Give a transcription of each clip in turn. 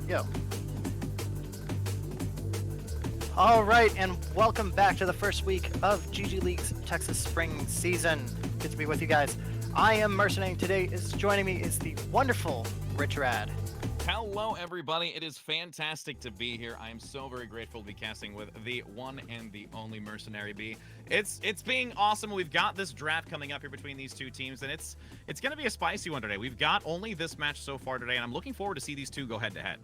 Go. All right, and welcome back to the first week of GG Leagues Texas Spring Season. Good to be with you guys. I am Mercenary. Today joining me is the wonderful Rich Rad. Hello, everybody. It is fantastic to be here. I am so very grateful to be casting with the one and the only Mercenary B. It's being awesome. We've got this draft coming up here between these two teams, and it's going to be a spicy one today. We've got only this match so far today, and I'm looking forward to see these two go head-to-head.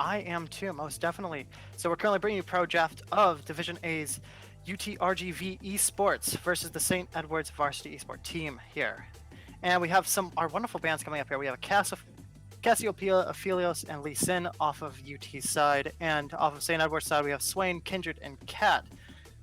I am too, most definitely. So we're currently bringing you pro draft of Division A's UTRGV Esports versus the St. Edwards Varsity Esports team here. And we have our wonderful bands coming up here. We have Cassiopeia, Aphelios, and Lee Sin off of UT's side. And off of St. Edward's side, we have Swain, Kindred, and Cat.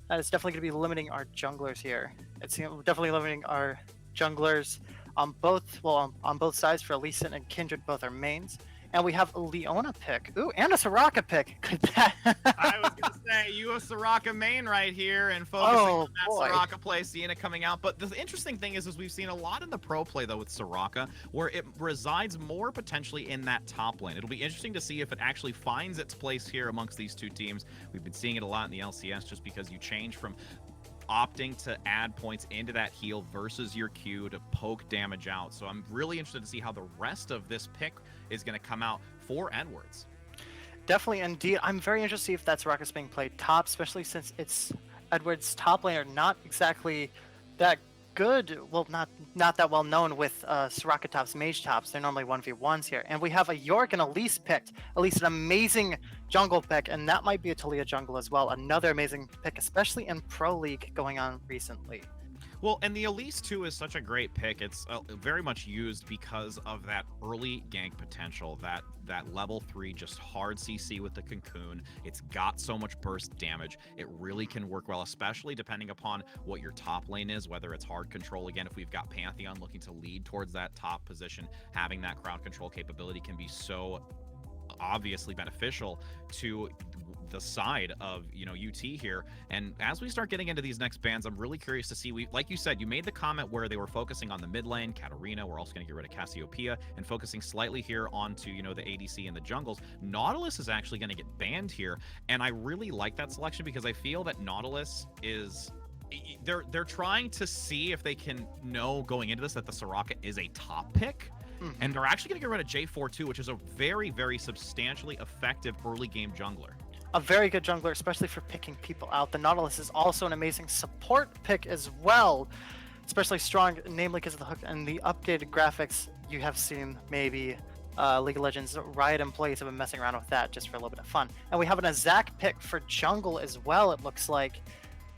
That is definitely going to be limiting our junglers here. It's definitely limiting our junglers on both sides for Lee Sin and Kindred, both are mains. And we have a Leona pick. Ooh, and a Soraka pick. I was going to say, you a Soraka main right here and focusing on that Soraka play, seeing it coming out. But the interesting thing is we've seen a lot in the pro play, though, with Soraka, where it resides more potentially in that top lane. It'll be interesting to see if it actually finds its place here amongst these two teams. We've been seeing it a lot in the LCS just because you change from opting to add points into that heal versus your Q to poke damage out. So I'm really interested to see how the rest of this pick is going to come out for Edwards. Definitely, indeed. I'm very interested to see if that Soraka's being played top, especially since it's Edwards' top lane are not exactly that good. Well, not that well known with Soraka tops, mage tops. They're normally 1v1s here. And we have a York and Elise picked. Elise, an amazing jungle pick, and that might be a Talia jungle as well. Another amazing pick, especially in Pro League going on recently. Well, and the Elise 2 is such a great pick. It's very much used because of that early gank potential, that level 3 just hard CC with the cocoon. It's got so much burst damage. It really can work well, especially depending upon what your top lane is, whether it's hard control. Again, if we've got Pantheon looking to lead towards that top position, having that crowd control capability can be so obviously beneficial to the side of UT here. And as we start getting into these next bans, I'm really curious to see, like you said, you made the comment where they were focusing on the mid lane, Katarina. We're also going to get rid of Cassiopeia and focusing slightly here onto the ADC and the jungles. Nautilus is actually going to get banned here, and I really like that selection because I feel that Nautilus is they're trying to see if they can know going into this that the Soraka is a top pick. And they're actually going to get rid of J4 too, which is a very, very substantially effective early game jungler. A very good jungler, especially for picking people out. The Nautilus is also an amazing support pick as well, especially strong, namely because of the hook and the updated graphics. You have seen maybe League of Legends Riot employees have been messing around with that just for a little bit of fun. And we have an Azak pick for jungle as well, it looks like.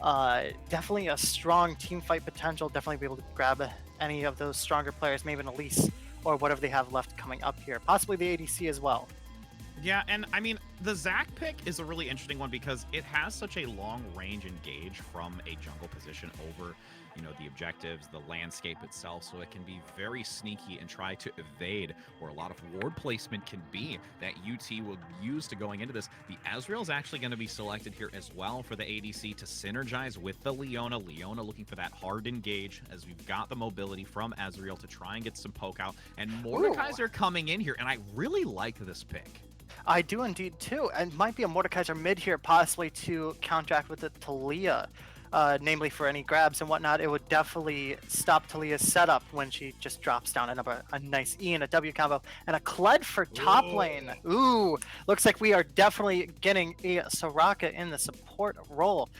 Definitely a strong team fight potential, definitely be able to grab any of those stronger players, maybe an Elise or whatever they have left coming up here. Possibly the ADC as well. Yeah, and I mean, the Zac pick is a really interesting one because it has such a long range engage from a jungle position over, the objectives, the landscape itself, so it can be very sneaky and try to evade where a lot of ward placement can be that UT will use to going into this. The Ezreal is actually going to be selected here as well for the ADC to synergize with the Leona. Leona looking for that hard engage as we've got the mobility from Ezreal to try and get some poke out. And Mordekaiser coming in here, and I really like this pick. I do indeed too, and might be a Mordekaiser mid here, possibly to counteract with the Talia, namely for any grabs and whatnot. It would definitely stop Talia's setup when she just drops down a nice E and a W combo, and a Kled for top lane. Ooh, looks like we are definitely getting a Soraka in the support role.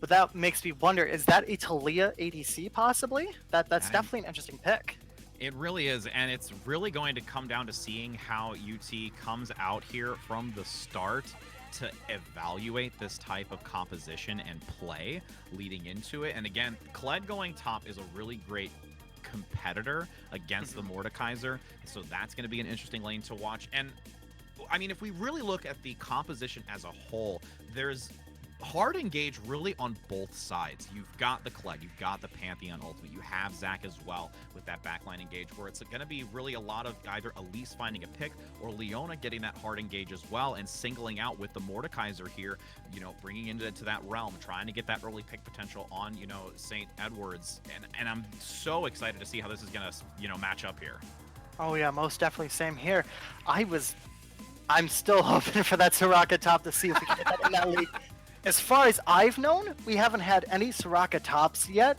But that makes me wonder, is that a Talia ADC possibly? That's definitely an interesting pick. It really is, and it's really going to come down to seeing how UT comes out here from the start to evaluate this type of composition and play leading into it. And again, Kled going top is a really great competitor against the Mordekaiser, so that's going to be an interesting lane to watch. And I mean, if we really look at the composition as a whole, there's hard engage really on both sides. You've got the Kled, you've got the Pantheon ultimate, you have Zac as well with that backline engage, where it's going to be really a lot of either Elise finding a pick or Leona getting that hard engage as well and singling out with the Mordekaiser here, bringing into that realm, trying to get that early pick potential on, St. Edwards. And I'm so excited to see how this is going to, match up here. Oh yeah, most definitely. Same here. I was I'm still hoping for that Soraka top to see if we can get that in that league. As far as I've known, we haven't had any Soraka tops yet.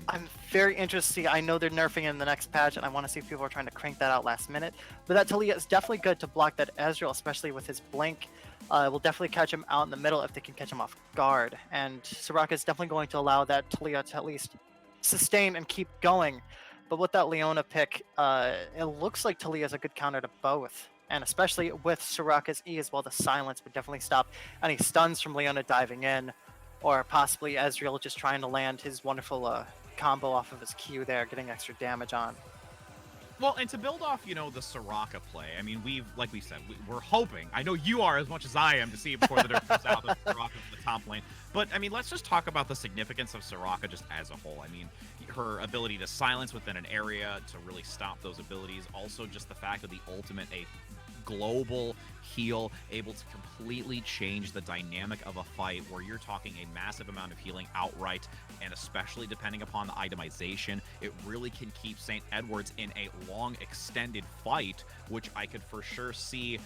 I'm very interested. I know they're nerfing in the next patch, and I want to see if people are trying to crank that out last minute. But that Talia is definitely good to block that Ezreal, especially with his blink. Will definitely catch him out in the middle if they can catch him off guard. And Soraka is definitely going to allow that Talia to at least sustain and keep going. But with that Leona pick, it looks like Talia is a good counter to both. And especially with Soraka's E as well, the silence would definitely stop any stuns from Leona diving in, or possibly Ezreal just trying to land his wonderful combo off of his Q there, getting extra damage on. Well, and to build off, the Soraka play, I mean, like we said, we're hoping, I know you are as much as I am, to see it before the nerf comes out, that Soraka's in the top lane. But, I mean, let's just talk about the significance of Soraka just as a whole. I mean, her ability to silence within an area, to really stop those abilities. Also, just the fact of the ultimate, a global heal, able to completely change the dynamic of a fight where you're talking a massive amount of healing outright, and especially depending upon the itemization, it really can keep St.Edwards in a long extended fight, which I could for sure see,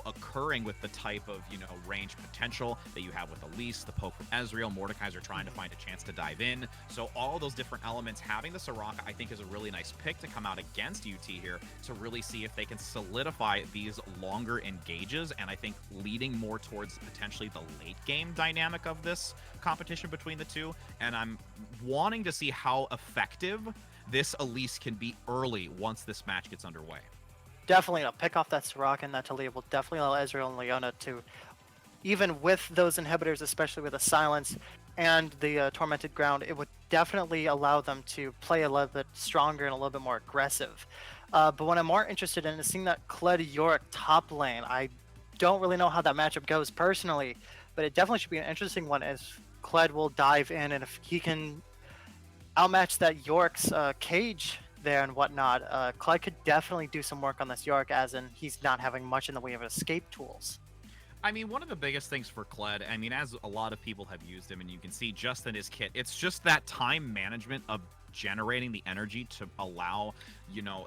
occurring with the type of, range potential that you have with Elise, the poke from Ezreal, Mordekaiser trying to find a chance to dive in. So all those different elements, having the Soraka, I think is a really nice pick to come out against UT here to really see if they can solidify these longer engages, and I think leading more towards potentially the late game dynamic of this competition between the two. And I'm wanting to see how effective this Elise can be early once this match gets underway. Definitely, a pick off that Soraka and that Talia will definitely allow Ezreal and Leona to, even with those inhibitors, especially with the silence and the tormented ground, it would definitely allow them to play a little bit stronger and a little bit more aggressive. But what I'm more interested in is seeing that Kled Yorick top lane. I don't really know how that matchup goes personally, but it definitely should be an interesting one as Kled will dive in, and if he can outmatch that Yorick's cage there and whatnot, Kled could definitely do some work on this Yorick, as in he's not having much in the way of escape tools. I mean, one of the biggest things for Kled, I mean, as a lot of people have used him, and you can see just in his kit, it's just that time management of generating the energy to allow,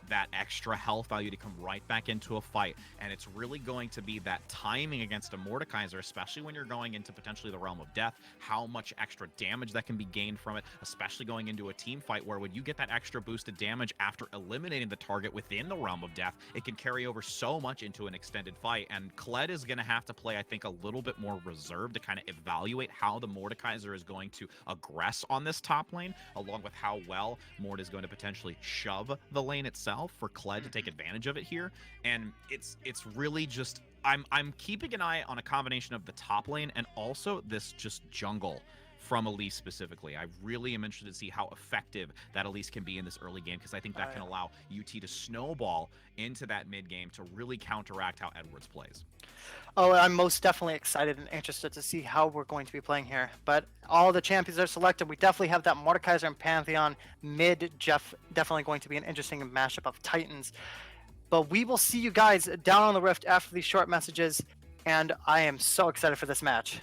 that extra health value to come right back into a fight. And it's really going to be that timing against a Mordekaiser, especially when you're going into potentially the realm of death, how much extra damage that can be gained from it, especially going into a team fight where when you get that extra boosted damage after eliminating the target within the realm of death, it can carry over so much into an extended fight. And Kled is going to have to play, I think, a little bit more reserved to kind of evaluate how the Mordekaiser is going to aggress on this top lane, along with how well Mord is going to potentially shove the lane itself for Kled to take advantage of it here. And it's really just, I'm keeping an eye on a combination of the top lane and also this just jungle from Elise specifically. I really am interested to see how effective that Elise can be in this early game, because I think that can allow UT to snowball into that mid game to really counteract how Edwards plays. Oh, I'm most definitely excited and interested to see how we're going to be playing here. But all the champions are selected. We definitely have that Mordekaiser and Pantheon mid. Definitely going to be an interesting mashup of Titans. But we will see you guys down on the Rift after these short messages. And I am so excited for this match.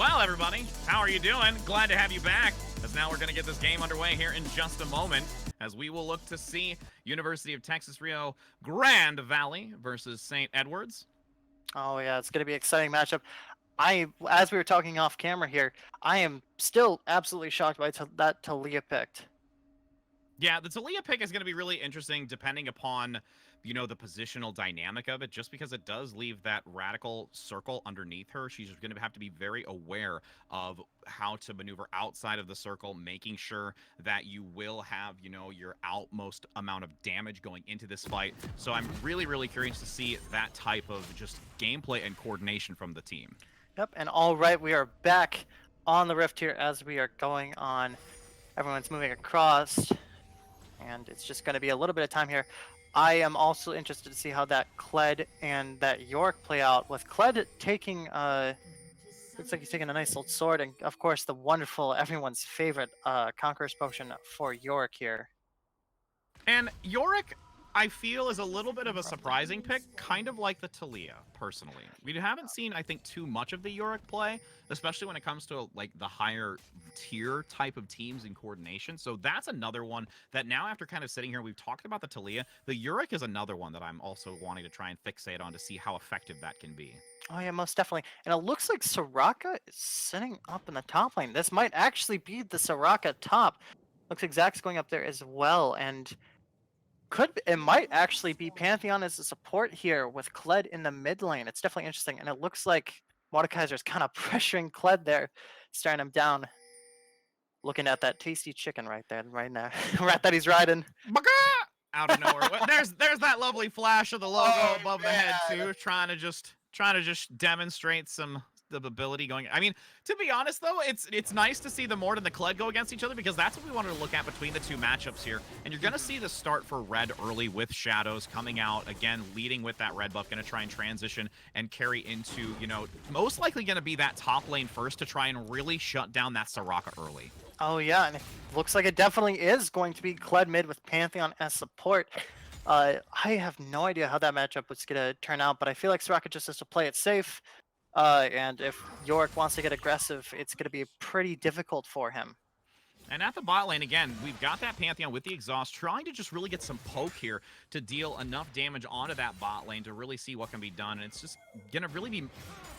Well, everybody, how are you doing? Glad to have you back, as now we're going to get this game underway here in just a moment, as we will look to see University of Texas Rio Grand Valley versus St. Edwards. Oh yeah, it's going to be an exciting matchup. As we were talking off camera here, I am still absolutely shocked by that Talia picked. Yeah, the Talia pick is going to be really interesting depending upon, you know, the positional dynamic of it, just because it does leave that radical circle underneath her. She's going to have to be very aware of how to maneuver outside of the circle, making sure that you will have, you know, your outmost amount of damage going into this fight. So I'm really, really curious to see that type of just gameplay and coordination from the team. Yep, and all right, we are back on the Rift here as we are going on. Everyone's moving across, and it's just going to be a little bit of time here. I am also interested to see how that Kled and that York play out, with Kled taking, looks like he's taking a nice old sword, and of course the wonderful, everyone's favorite Conqueror's Potion for York here. And Yorick, I feel, is a little bit of a surprising pick, kind of like the Talia, personally. We haven't seen, I think, too much of the Yorick play, especially when it comes to, like, the higher tier type of teams in coordination. So that's another one that now, after kind of sitting here, we've talked about the Talia. The Yorick is another one that I'm also wanting to try and fixate on to see how effective that can be. Oh yeah, most definitely. And it looks like Soraka is sitting up in the top lane. This might actually be the Soraka top. Looks like Zach's going up there as well, and it might actually be Pantheon as a support here with Kled in the mid lane. It's definitely interesting, and it looks like Mordekaiser's kind of pressuring Kled there, staring him down. Looking at that tasty chicken right there, right now, right that he's riding. Out of nowhere. There's that lovely flash of the logo above the head too, trying to just demonstrate some ability going. I mean, to be honest though, it's nice to see the Mord and the Kled go against each other, because that's what we wanted to look at between the two matchups here. And you're going to see the start for Red early with Shadows coming out again, leading with that red buff, going to try and transition and carry into, you know, most likely going to be that top lane first to try and really shut down that Soraka early. Oh yeah, and it looks like it definitely is going to be Kled mid with Pantheon as support. I have no idea how that matchup was going to turn out, but I feel like Soraka just has to play it safe. And if York wants to get aggressive, it's going to be pretty difficult for him. And at the bot lane, again, we've got that Pantheon with the exhaust, trying to just really get some poke here to deal enough damage onto that bot lane to really see what can be done. And it's just going to really be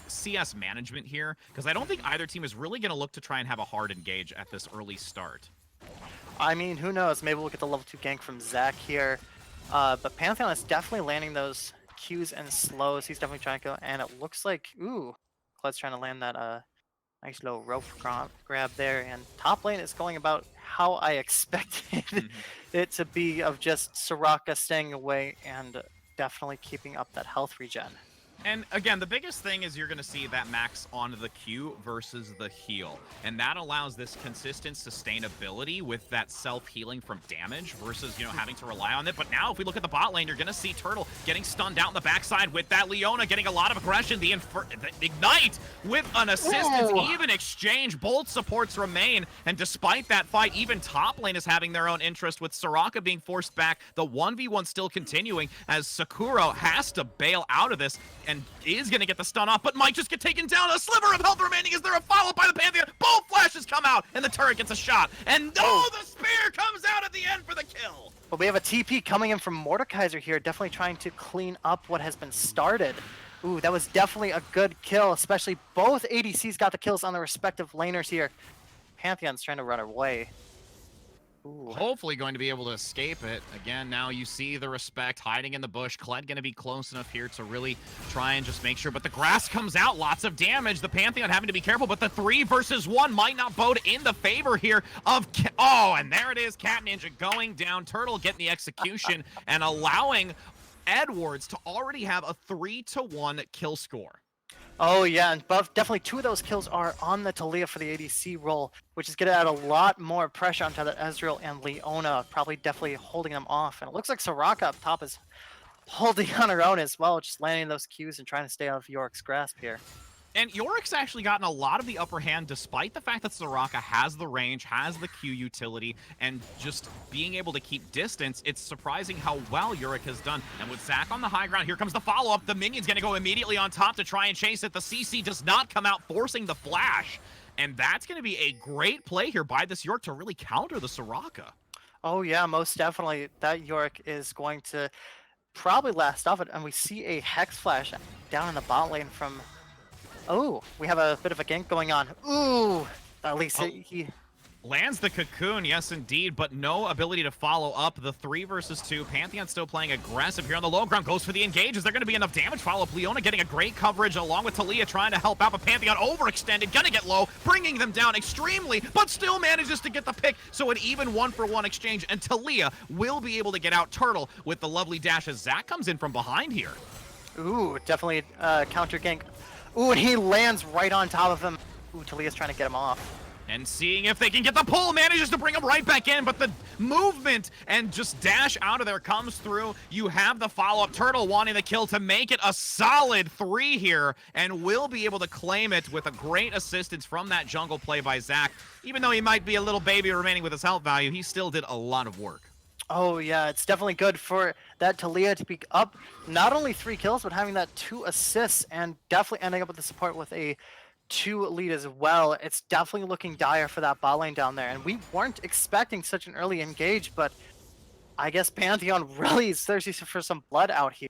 CS management here, because I don't think either team is really going to look to try and have a hard engage at this early start. I mean, who knows? Maybe we'll get the level 2 gank from Zach here. But Pantheon is definitely landing those Qs and slows. He's definitely trying to go, and it looks like, ooh, Kled's trying to land that nice little rope grab there, and top lane is going about how I expected it to be, of just Soraka staying away and definitely keeping up that health regen. And again, the biggest thing is you're going to see that max on the Q versus the heal. And that allows this consistent sustainability with that self-healing from damage versus, you know, having to rely on it. But now if we look at the bot lane, you're going to see Turtle getting stunned out in the backside with that Leona getting a lot of aggression. The Ignite with an assistance, even exchange. Both supports remain. And despite that fight, even top lane is having their own interest, with Soraka being forced back. The 1v1 still continuing as Sakura has to bail out of this and is going to get the stun off, but might just get taken down. A sliver of health remaining. Is there a follow-up by the Pantheon? Both flashes come out, and the turret gets a shot. And the spear comes out at the end for the kill. But we have a TP coming in from Mordekaiser here, definitely trying to clean up what has been started. Ooh, that was definitely a good kill, especially both ADCs got the kills on their respective laners here. Pantheon's trying to run away. Ooh. Hopefully going to be able to escape it. Again, now you see the respect hiding in the bush. Kled going to be close enough here to really try and just make sure. But the grass comes out. Lots of damage. The Pantheon having to be careful. But the 3 versus 1 might not bode in the favor here of... Oh, and there it is. Cat Ninja going down. Turtle getting the execution and allowing Edwards to already have a 3-1 kill score. Oh yeah, and definitely 2 of those kills are on the Talia for the ADC role, which is going to add a lot more pressure onto the Ezreal and Leona, probably definitely holding them off. And it looks like Soraka up top is holding on her own as well, just landing those Qs and trying to stay out of York's grasp here. And Yorick's actually gotten a lot of the upper hand despite the fact that Soraka has the range, has the Q utility, and just being able to keep distance. It's surprising how well Yorick has done. And with Zac on the high ground, here comes the follow-up. The minion's going to go immediately on top to try and chase it. The CC does not come out, forcing the flash. And that's going to be a great play here by this Yorick to really counter the Soraka. Oh yeah, most definitely. That Yorick is going to probably last off it, and we see a Hex Flash down in the bot lane from... Oh, we have a bit of a gank going on. Ooh, at least he... Lands the cocoon, yes indeed, but no ability to follow up the 3 versus 2. Pantheon still playing aggressive here on the low ground, goes for the engage. Is there going to be enough damage? Follow-up, Leona getting a great coverage along with Taliyah trying to help out, but Pantheon overextended, gonna get low, bringing them down extremely, but still manages to get the pick. So an even 1-for-1 exchange, and Taliyah will be able to get out Turtle with the lovely dash as Zac comes in from behind here. Ooh, definitely counter gank. Ooh, and he lands right on top of him. Ooh, Taliyah's trying to get him off. And seeing if they can get the pull, manages to bring him right back in, but the movement and just dash out of there comes through. You have the follow-up. Turtle wanting the kill to make it a solid 3 here, and will be able to claim it with a great assistance from that jungle play by Zac. Even though he might be a little baby remaining with his health value, he still did a lot of work. Oh yeah, it's definitely good for that Taliyah to be up not only 3 kills, but having that 2 assists, and definitely ending up with the support with a 2 lead as well. It's definitely looking dire for that bot lane down there, and we weren't expecting such an early engage, but I guess Pantheon really is thirsty for some blood out here.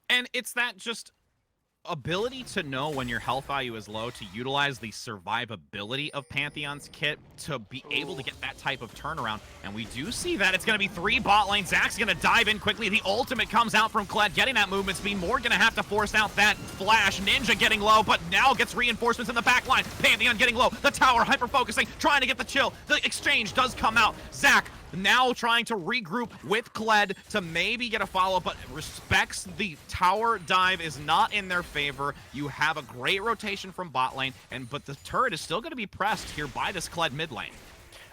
And it's that just ability to know when your health value is low, to utilize the survivability of Pantheon's kit to be able to get that type of turnaround. And we do see that it's going to be 3 bot lanes. Zac's going to dive in quickly. The ultimate comes out from Kled, getting that movement speed. More going to have to force out that flash. Ninja getting low, but now gets reinforcements in the back line. Pantheon getting low. The tower hyper-focusing, trying to get the chill. The exchange does come out. Zac now trying to regroup with Kled to maybe get a follow-up, but respects the tower dive is not in their favor. You have a great rotation from bot lane, but the turret is still going to be pressed here by this Kled mid lane.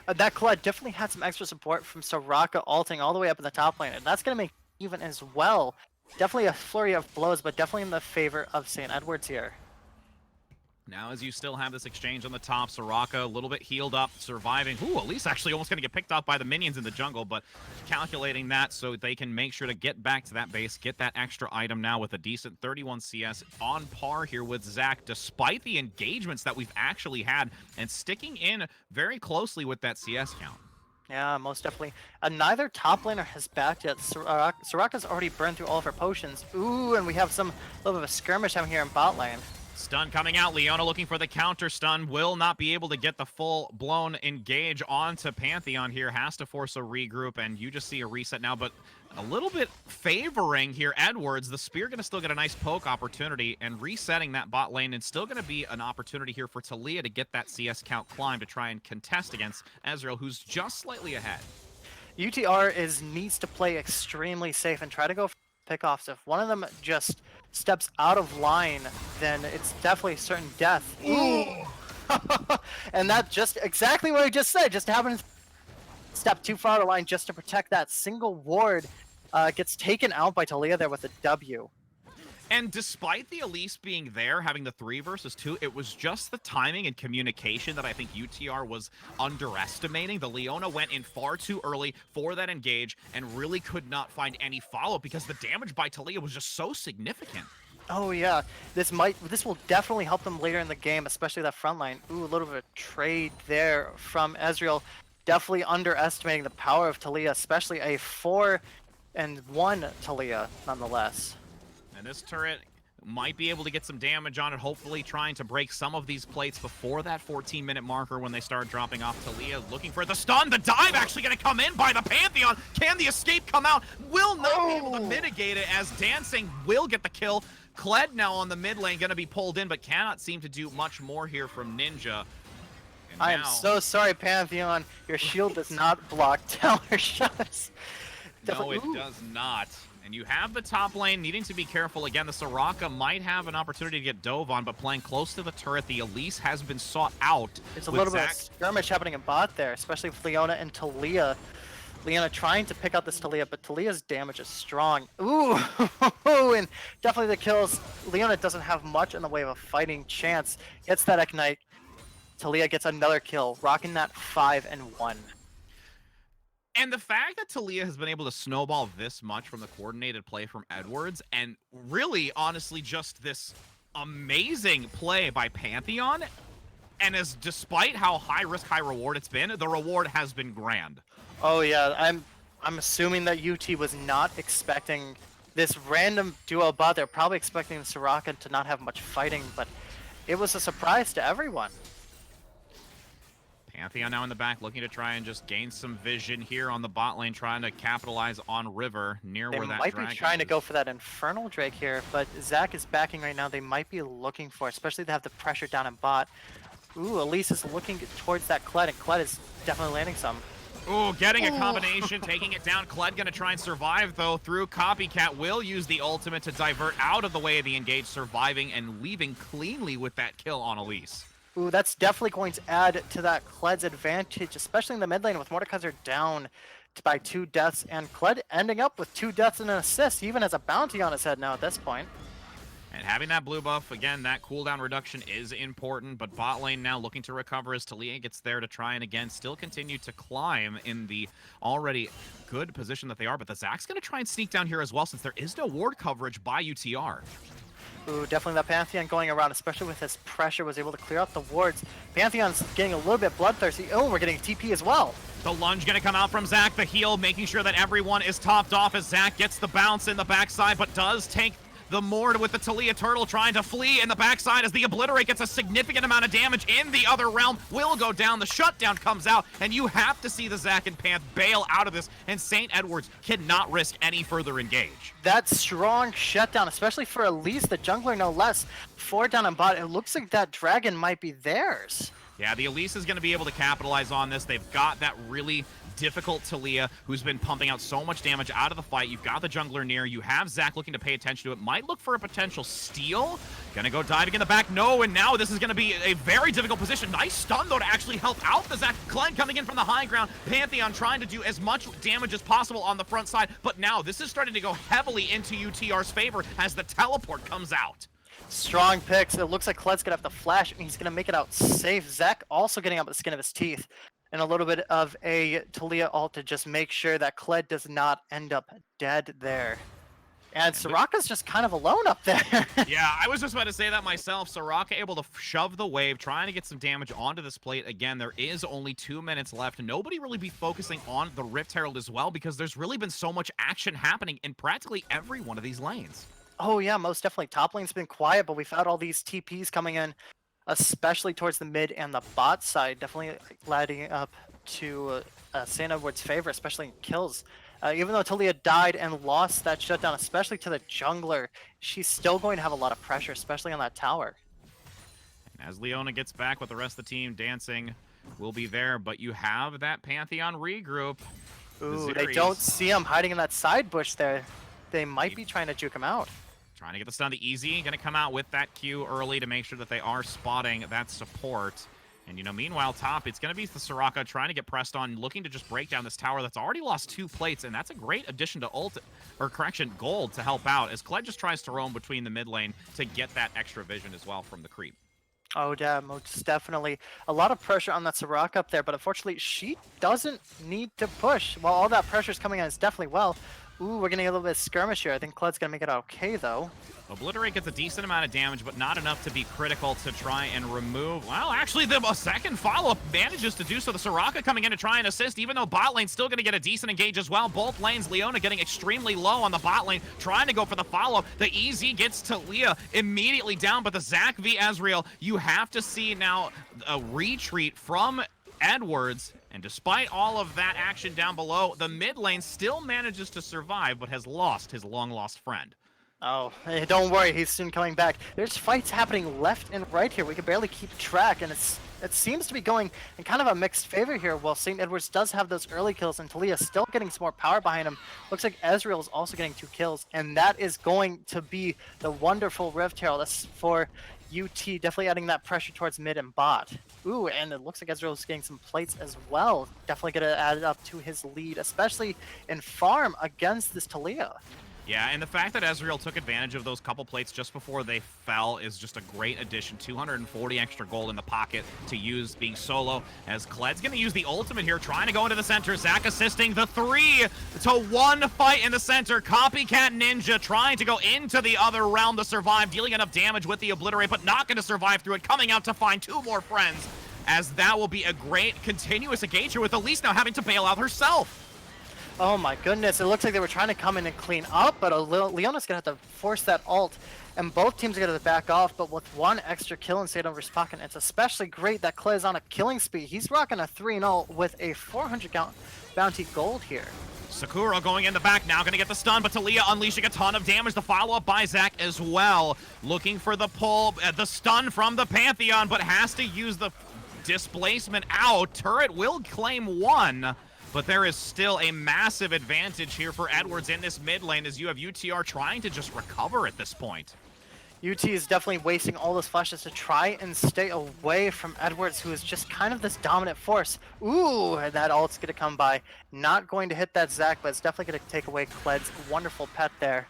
That Kled definitely had some extra support from Soraka ulting all the way up in the top lane, and that's going to make even as well. Definitely a flurry of blows, but definitely in the favor of St.Edwards here. Now, as you still have this exchange on the top, Soraka a little bit healed up, surviving. Ooh, Elise actually almost going to get picked off by the minions in the jungle, but calculating that so they can make sure to get back to that base, get that extra item now with a decent 31 CS on par here with Zac, despite the engagements that we've actually had, and sticking in very closely with that CS count. Yeah, most definitely. Neither top laner has backed yet. Soraka's already burned through all of her potions. Ooh, and we have some little bit of a skirmish having here in bot lane. Stun coming out. Leona looking for the counter stun. Will not be able to get the full-blown engage onto Pantheon here. Has to force a regroup, and you just see a reset now, but a little bit favoring here Edwards. The spear going to still get a nice poke opportunity, and resetting that bot lane, and still going to be an opportunity here for Taliyah to get that CS count climb to try and contest against Ezreal, who's just slightly ahead. UTR needs to play extremely safe and try to go for pickoffs. If one of them just steps out of line, then it's definitely certain death. Ooh. And that's just exactly what I just said. Just having step too far out of line just to protect that single ward gets taken out by Taliyah there with a W. And despite the Elise being there, having the 3 versus 2, it was just the timing and communication that I think UTR was underestimating. The Leona went in far too early for that engage and really could not find any follow-up because the damage by Taliyah was just so significant. Oh yeah, this will definitely help them later in the game, especially that front line. Ooh, a little bit of trade there from Ezreal. Definitely underestimating the power of Taliyah, especially a 4-1 Taliyah nonetheless. And this turret might be able to get some damage on it, hopefully trying to break some of these plates before that 14-minute marker when they start dropping off. Taliyah looking for the stun. The dive actually going to come in by the Pantheon. Can the escape come out? Will not be able to mitigate it as Dancing will get the kill. Kled now on the mid lane going to be pulled in, but cannot seem to do much more here from Ninja. I am so sorry, Pantheon. Your shield does not block tower shots. No, it does not. And you have the top lane needing to be careful. Again, the Soraka might have an opportunity to get dove on, but playing close to the turret, the Elise has been sought out. There's a little bit of skirmish happening in bot there, especially with Leona and Taliyah. Leona trying to pick out this Talia, but Talia's damage is strong. Ooh, and definitely the kills. Leona doesn't have much in the way of a fighting chance. Gets that Ignite. Talia gets another kill, rocking that 5-1. And the fact that Talia has been able to snowball this much from the coordinated play from Edwards, and really, honestly, just this amazing play by Pantheon, and as despite how high risk, high reward it's been, the reward has been grand. Oh yeah, I'm assuming that UT was not expecting this random duo bot. They're probably expecting Soraka to not have much fighting, but it was a surprise to everyone. Pantheon now in the back, looking to try and just gain some vision here on the bot lane, trying to capitalize on River near where that They might be trying to go for that Infernal Drake here, but Zach is backing right now. They might be looking for, especially to have the pressure down in bot. Ooh, Elise is looking towards that Kled, and Kled is definitely landing some. Ooh, getting a combination, taking it down. Kled gonna try and survive, though, through Copycat. Will use the ultimate to divert out of the way of the engage, surviving and leaving cleanly with that kill on Elise. Ooh, that's definitely going to add to that Kled's advantage, especially in the mid lane with Mordekaiser down by 2 deaths, and Kled ending up with 2 deaths and an assist, even as a bounty on his head now at this point. And having that blue buff, again, that cooldown reduction is important, but bot lane now looking to recover as Talia gets there to try and, again, still continue to climb in the already good position that they are, but the Zach's going to try and sneak down here as well since there is no ward coverage by UTR. Ooh, definitely that Pantheon going around, especially with his pressure, was able to clear out the wards. Pantheon's getting a little bit bloodthirsty. Oh, we're getting TP as well. The lunge gonna come out from Zach, the heal, making sure that everyone is topped off as Zach gets the bounce in the backside, but does take the Mord with the Talia Turtle trying to flee in the backside as the Obliterate gets a significant amount of damage in the other realm. Will go down, the shutdown comes out, and you have to see the Zach and Panth bail out of this, and St. Edwards cannot risk any further engage. That strong shutdown, especially for Elise, the jungler no less. 4 down on bot, it looks like that dragon might be theirs. Yeah, the Elise is going to be able to capitalize on this. They've got that really difficult Talia, who's been pumping out so much damage out of the fight. You've got the jungler near. You have Zach looking to pay attention to it. Might look for a potential steal. Gonna go diving in the back. No, and now this is going to be a very difficult position. Nice stun, though, to actually help out the Zach. Glenn coming in from the high ground. Pantheon trying to do as much damage as possible on the front side. But now this is starting to go heavily into UTR's favor as the teleport comes out. Strong picks. It looks like Kled's gonna have to flash, and he's gonna make it out safe. Zach also getting out with the skin of his teeth. And a little bit of a Talia ult to just make sure that Kled does not end up dead there. And Soraka's just kind of alone up there. Yeah, I was just about to say that myself. Soraka able to shove the wave, trying to get some damage onto this plate. Again, there is only 2 minutes left. Nobody really be focusing on the Rift Herald as well, because there's really been so much action happening in practically every one of these lanes. Oh yeah, most definitely. Top lane's been quiet, but we've had all these TPs coming in, especially towards the mid and the bot side, definitely ladding up to St. Edwards' favor, especially in kills. Even though Talia died and lost that shutdown, especially to the jungler, she's still going to have a lot of pressure, especially on that tower. And as Leona gets back with the rest of the team, dancing will be there, but you have that Pantheon regroup. Ooh, they don't see him hiding in that side bush there. They might be trying to juke him out. Trying to get the stun to Easy. Going to come out with that Q early to make sure that they are spotting that support. And, you know, meanwhile, top, it's going to be the Soraka trying to get pressed on, looking to just break down this tower that's already lost 2 plates, and that's a great addition to gold to help out, as Kled just tries to roam between the mid lane to get that extra vision as well from the creep. Oh, yeah, most definitely. A lot of pressure on that Soraka up there, but unfortunately, she doesn't need to push. While all that pressure is coming on, it's definitely well. Ooh, we're getting a little bit of skirmish here. I think Kled's going to make it okay, though. Obliterate gets a decent amount of damage, but not enough to be critical to try and remove. Well, actually, a second follow-up manages to do so. The Soraka coming in to try and assist, even though bot lane's still going to get a decent engage as well. Both lanes, Leona getting extremely low on the bot lane, trying to go for the follow-up. The EZ gets Talia immediately down, but the Zach v Ezreal, you have to see now a retreat from Edwards. And despite all of that action down below, the mid lane still manages to survive, but has lost his long-lost friend. Oh, hey, don't worry, he's soon coming back. There's fights happening left and right here. We can barely keep track, and it seems to be going in kind of a mixed favor here. While St. Edwards does have those early kills, and Talia's still getting some more power behind him. Looks like Ezreal is also getting 2 kills, and that is going to be the wonderful Rift Herald. That's for UT definitely adding that pressure towards mid and bot. Ooh, and it looks like Ezreal's getting some plates as well. Definitely going to add it up to his lead, especially in farm against this Talia. Yeah, and the fact that Ezreal took advantage of those couple plates just before they fell is just a great addition. 240 extra gold in the pocket to use being solo, as Kled's going to use the ultimate here, trying to go into the center. Zach assisting the 3-to-1 fight in the center. Copycat Ninja trying to go into the other realm to survive, dealing enough damage with the Obliterate, but not going to survive through it, coming out to find 2 more friends, as that will be a great continuous engager with Elise now having to bail out herself. Oh my goodness, it looks like they were trying to come in and clean up, but Leona's going to have to force that ult, and both teams are going to back off, but with 1 extra kill in St.Edwards' pocket, it's especially great that Kled is on a killing speed. He's rocking a 3-0 with a 400 count bounty gold here. Sakura going in the back, now going to get the stun, but Talia unleashing a ton of damage. The follow-up by Zach as well. Looking for the pull, the stun from the Pantheon, but has to use the displacement out. Turret will claim 1. But there is still a massive advantage here for Edwards in this mid lane, as you have UTR trying to just recover at this point. UT is definitely wasting all those flashes to try and stay away from Edwards, who is just kind of this dominant force. Ooh, that ult's going to come by. Not going to hit that Zac, but it's definitely going to take away Kled's wonderful pet there.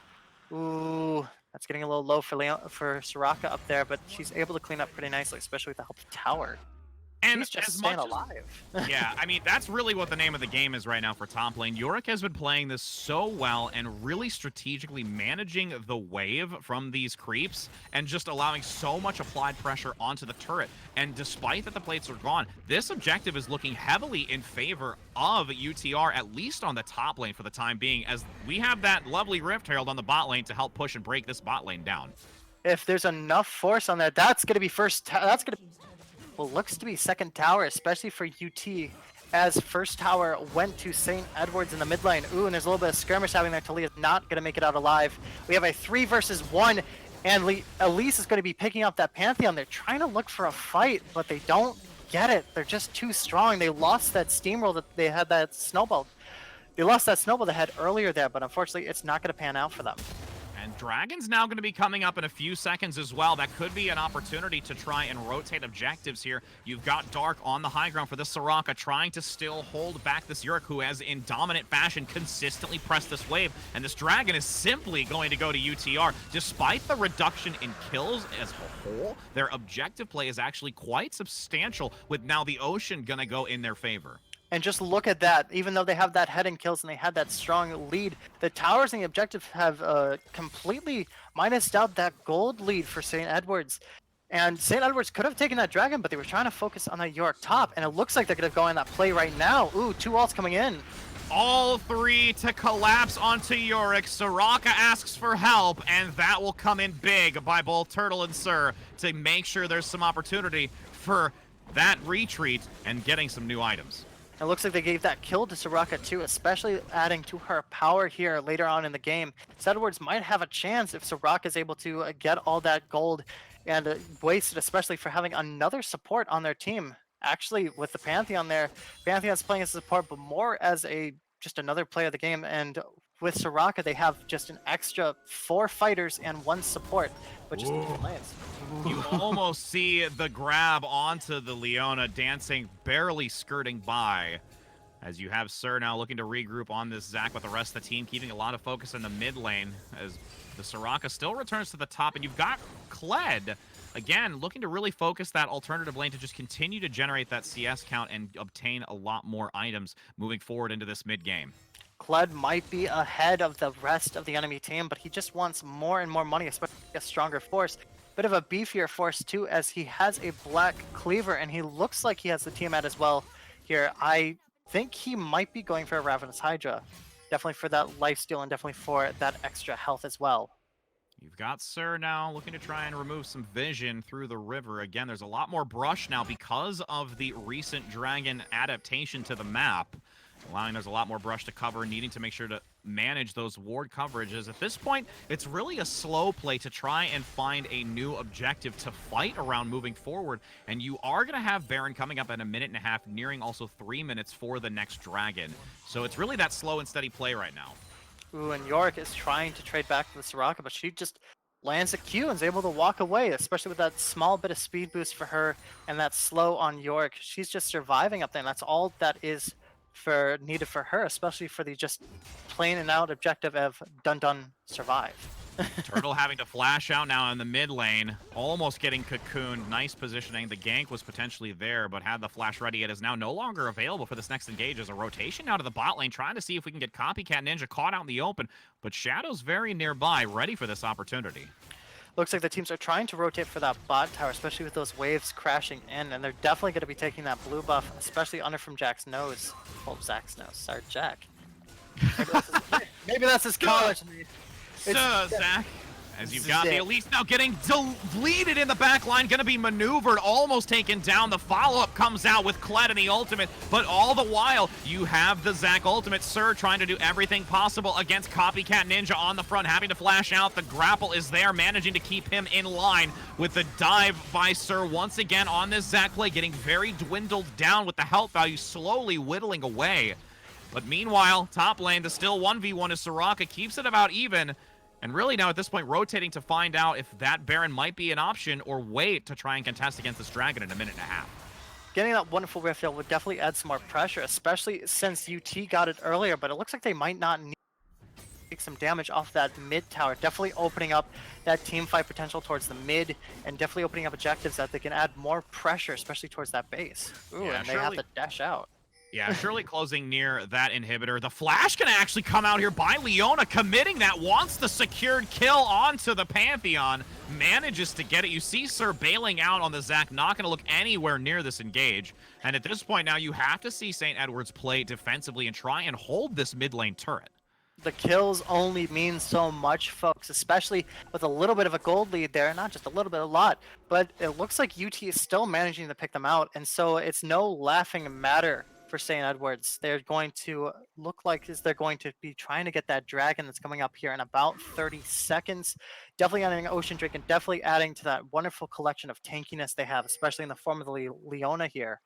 Ooh, that's getting a little low for Soraka up there, but she's able to clean up pretty nicely, especially with the help of Tower. And he's just staying alive. Yeah, I mean, that's really what the name of the game is right now for top lane. Yorick has been playing this so well and really strategically managing the wave from these creeps and just allowing so much applied pressure onto the turret. And despite that the plates are gone, this objective is looking heavily in favor of UTR, at least on the top lane for the time being, as we have that lovely Rift Herald on the bot lane to help push and break this bot lane down. If there's enough force on that, that's going to be that's going to well, looks to be second tower, especially for UT, as first tower went to St. Edwards in the mid lane. Ooh, and there's a little bit of skirmish happening there. Talia's not going to make it out alive. We have a 3 versus 1, and Elise is going to be picking up that Pantheon. They're trying to look for a fight, but they don't get it. They're just too strong. They lost that steamroll that they had, that snowball. They lost that snowball they had earlier there, but unfortunately, it's not going to pan out for them. And Dragon's now going to be coming up in a few seconds as well. That could be an opportunity to try and rotate objectives here. You've got Dark on the high ground for this Soraka, trying to still hold back this Yorick, who has, in dominant fashion, consistently pressed this wave. And this Dragon is simply going to go to UTR. Despite the reduction in kills as a whole, their objective play is actually quite substantial, with now the Ocean going to go in their favor. And just look at that. Even though they have that head and kills and they had that strong lead, the towers and the objective have completely minused out that gold lead for St. Edwards. And St. Edwards could have taken that dragon, but they were trying to focus on that Yorick top. And it looks like they're going to go in that play right now. Ooh, 2 ults coming in. All 3 to collapse onto Yorick. Soraka asks for help, and that will come in big by both Turtle and Sir to make sure there's some opportunity for that retreat and getting some new items. It looks like they gave that kill to Soraka too, especially adding to her power here later on in the game. St. Edwards might have a chance if Soraka is able to get all that gold and waste it, especially for having another support on their team. Actually, with the Pantheon there, Pantheon's playing as a support, but more as just another player of the game. And with Soraka, they have just an extra 4 fighters and 1 support, which is lanes. You almost see the grab onto the Leona, dancing, barely skirting by. As you have Sir now looking to regroup on this Zac with the rest of the team, keeping a lot of focus in the mid lane, as the Soraka still returns to the top. And you've got Kled, again, looking to really focus that alternative lane to just continue to generate that CS count and obtain a lot more items moving forward into this mid game. Kled might be ahead of the rest of the enemy team, but he just wants more and more money, especially a stronger force. Bit of a beefier force too, as he has a black cleaver, and he looks like he has the Tiamat as well here. I think he might be going for a Ravenous Hydra. Definitely for that lifesteal and definitely for that extra health as well. You've got Sir now looking to try and remove some vision through the river. Again, there's a lot more brush now because of the recent Dragon adaptation to the map, allowing there's a lot more brush to cover, needing to make sure to manage those ward coverages. At this point, it's really a slow play to try and find a new objective to fight around moving forward. And you are going to have Baron coming up in a minute and a half, nearing also 3 minutes for the next Dragon. So it's really that slow and steady play right now. Ooh, and Yorick is trying to trade back to the Soraka, but she just lands a Q and is able to walk away, especially with that small bit of speed boost for her and that slow on York. She's just surviving up there, and that's all that is needed for her, especially for the just plain and out objective of dun survive. Turtle having to flash out now in the mid lane, almost getting cocooned. Nice positioning. The gank was potentially there, but had the flash ready. It is now no longer available for this next engage. As a rotation out of the bot lane, trying to see if we can get Copycat Ninja caught out in the open, but Shadow's very nearby, ready for this opportunity. Looks like the teams are trying to rotate for that bot tower, especially with those waves crashing in, and they're definitely going to be taking that blue buff, especially under from Jack's nose. Oh, Zach's nose. Sorry, Jack. Maybe that's his college name. So, Zach, as you've got the Elise now getting deleted in the back line, going to be maneuvered, almost taken down. The follow-up comes out with Kled in the ultimate, but all the while, you have the Zach ultimate. Sir trying to do everything possible against Copycat Ninja on the front, having to flash out. The grapple is there, managing to keep him in line with the dive by Sir once again on this Zach play, getting very dwindled down with the health value slowly whittling away. But meanwhile, top lane, the still 1v1 is Soraka, keeps it about even. And really now at this point rotating to find out if that Baron might be an option or wait to try and contest against this Dragon in a minute and a half. Getting that wonderful rift hill would definitely add some more pressure, especially since UT got it earlier, but it looks like they might not need to take some damage off that mid tower. Definitely opening up that team fight potential towards the mid, and definitely opening up objectives that they can add more pressure, especially towards that base. Ooh, yeah, and they have to dash out. Yeah, surely closing near that inhibitor. The flash gonna actually come out here by Leona, committing that, wants the secured kill onto the Pantheon, manages to get it. You see Sir bailing out on the Zac, not gonna look anywhere near this engage. And at this point now, you have to see St. Edwards play defensively and try and hold this mid lane turret. The kills only mean so much, folks, especially with a little bit of a gold lead there. Not just a little bit, a lot. But it looks like UT is still managing to pick them out, and so it's no laughing matter for St. Edwards. They're going to look like they're going to be trying to get that dragon that's coming up here in about 30 seconds. Definitely adding Ocean Drake and definitely adding to that wonderful collection of tankiness they have, especially in the form of the Leona here.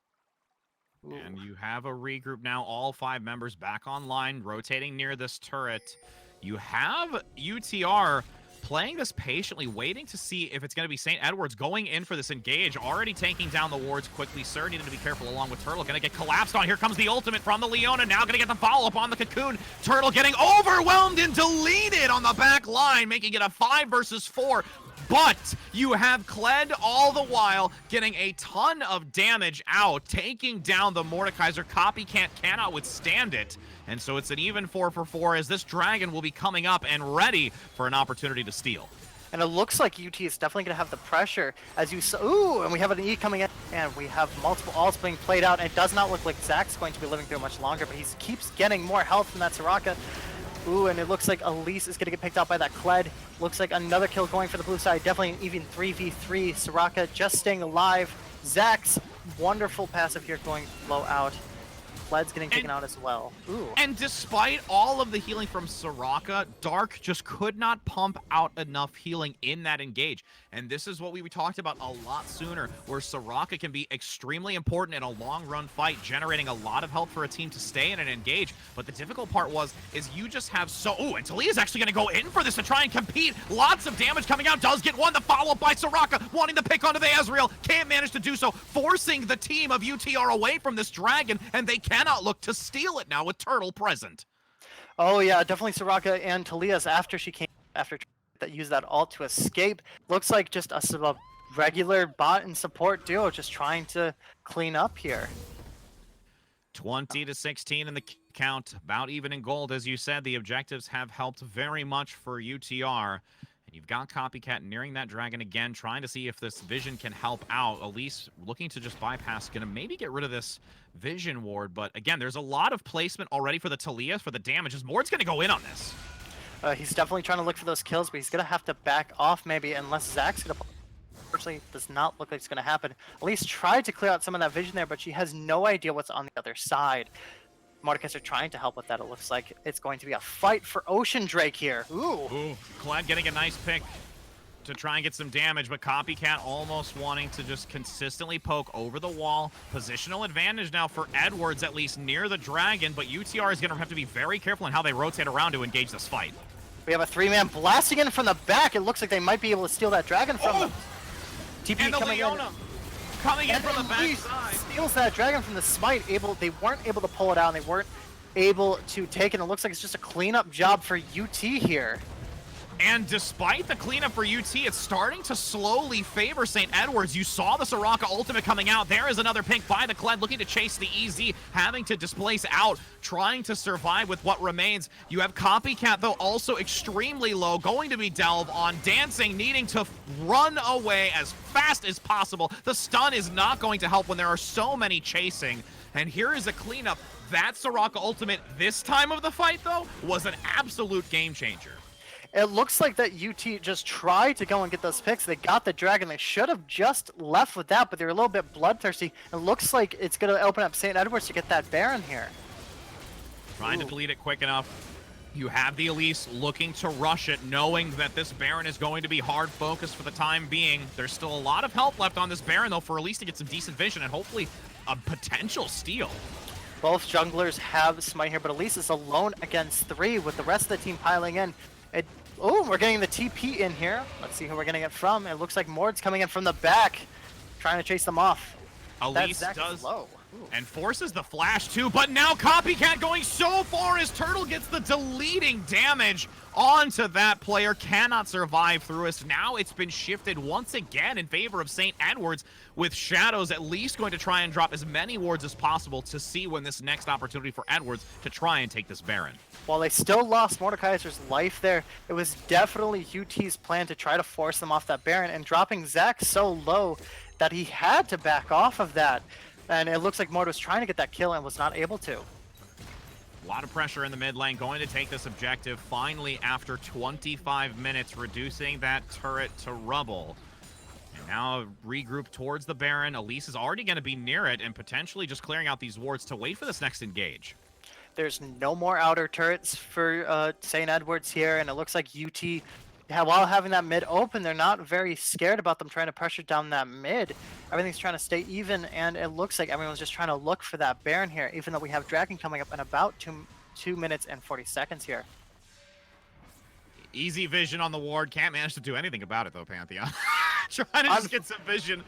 Ooh. And you have a regroup now, all 5 members back online, rotating near this turret. You have UTR playing this patiently, waiting to see if it's going to be St. Edwards going in for this engage, already taking down the wards quickly. Sir needing to be careful along with Turtle. Going to get collapsed on. Here comes the ultimate from the Leona. Now going to get the follow-up on the Cocoon. Turtle getting overwhelmed and deleted on the back line, making it a 5 versus 4. But you have Kled all the while getting a ton of damage out, taking down the Mordekaiser. Copycat cannot withstand it. And so it's an even 4 for 4 as this Dragon will be coming up and ready for an opportunity to steal. And it looks like UT is definitely going to have the pressure as you saw. Ooh, and we have an E coming in, and we have multiple ults being played out. And it does not look like Zach's going to be living through much longer, but he keeps getting more health from that Soraka. Ooh, and it looks like Elise is going to get picked out by that Kled. Looks like another kill going for the blue side. Definitely an even 3v3. Soraka just staying alive. Zach's wonderful passive here going low out. Kled's getting taken out as well. Ooh. And despite all of the healing from Soraka, Dark just could not pump out enough healing in that engage. And this is what we talked about a lot sooner, where Soraka can be extremely important in a long-run fight, generating a lot of health for a team to stay in and engage. But the difficult part is you just have Ooh, and Talia's actually going to go in for this to try and compete. Lots of damage coming out. Does get one. The follow-up by Soraka, wanting to pick onto the Ezreal. Can't manage to do so, forcing the team of UTR away from this Dragon, and they cannot look to steal it now with Turtle present. Oh yeah, definitely Soraka and Talia's after that used that ult to escape. Looks like just a regular bot and support duo just trying to clean up here. 20-16 in the count, about even in gold. As you said, the objectives have helped very much for UTR. And you've got Copycat nearing that Dragon again, trying to see if this Vision can help out. Elise looking to just bypass, going to maybe get rid of this Vision ward. But again, there's a lot of placement already for the Talia for the damages. Mord's going to go in on this. He's definitely trying to look for those kills, but he's going to have to back off maybe, unless Zach's going to... Unfortunately, does not look like it's going to happen. Elise tried to clear out some of that Vision there, but she has no idea what's on the other side. Mordekaiser trying to help with that. It looks like it's going to be a fight for Ocean Drake here. Ooh. Kled getting a nice pick to try and get some damage, but Copycat almost wanting to just consistently poke over the wall. Positional advantage now for Edwards, at least near the Dragon, but UTR is going to have to be very careful in how they rotate around to engage this fight. We have a 3-man blasting in from the back. It looks like they might be able to steal that dragon from them. TP And the coming Leona coming in from the backside. Steals that dragon from the smite. They weren't able to pull it out, and they weren't able to take it. It looks like it's just a cleanup job for UT here. And despite the cleanup for UT, it's starting to slowly favor St. Edwards. You saw the Soraka ultimate coming out. There is another pink by the Kled looking to chase the EZ, having to displace out, trying to survive with what remains. You have Copycat, though, also extremely low, going to be Delve on. Dancing, needing to run away as fast as possible. The stun is not going to help when there are so many chasing. And here is a cleanup. That Soraka ultimate this time of the fight, though, was an absolute game changer. It looks like that UT just tried to go and get those picks. They got the dragon. They should have just left with that, but they're a little bit bloodthirsty. It looks like it's going to open up St. Edwards to get that Baron here. Trying to delete it quick enough. You have the Elise looking to rush it, knowing that this Baron is going to be hard focused for the time being. There's still a lot of health left on this Baron, though, for Elise to get some decent vision and hopefully a potential steal. Both junglers have Smite here, but Elise is alone against 3 with the rest of the team piling in. Oh, we're getting the TP in here. Let's see who we're getting it from. It looks like Mord's coming in from the back, trying to chase them off. Elise does low. And forces the flash too, but now Copycat going so far as Turtle gets the deleting damage onto that player. Cannot survive through us. Now it's been shifted once again in favor of St. Edwards, with Shadows at least going to try and drop as many wards as possible to see when this next opportunity for Edwards to try and take this Baron. While they still lost Mordekaiser's life there, it was definitely UT's plan to try to force them off that Baron, and dropping Zac so low that he had to back off of that. And it looks like Mord was trying to get that kill and was not able to. A lot of pressure in the mid lane, going to take this objective finally after 25 minutes, reducing that turret to rubble. And now regroup towards the Baron. Elise is already going to be near it and potentially just clearing out these wards to wait for this next engage. There's no more outer turrets for St. Edwards here, and it looks like UT, while having that mid open, they're not very scared about them trying to pressure down that mid. Everything's trying to stay even, and it looks like everyone's just trying to look for that Baron here, even though we have Dragon coming up in about 2 minutes and 40 seconds here. Easy vision on the ward. Can't manage to do anything about it, though, Pantheon. Trying to just get some vision.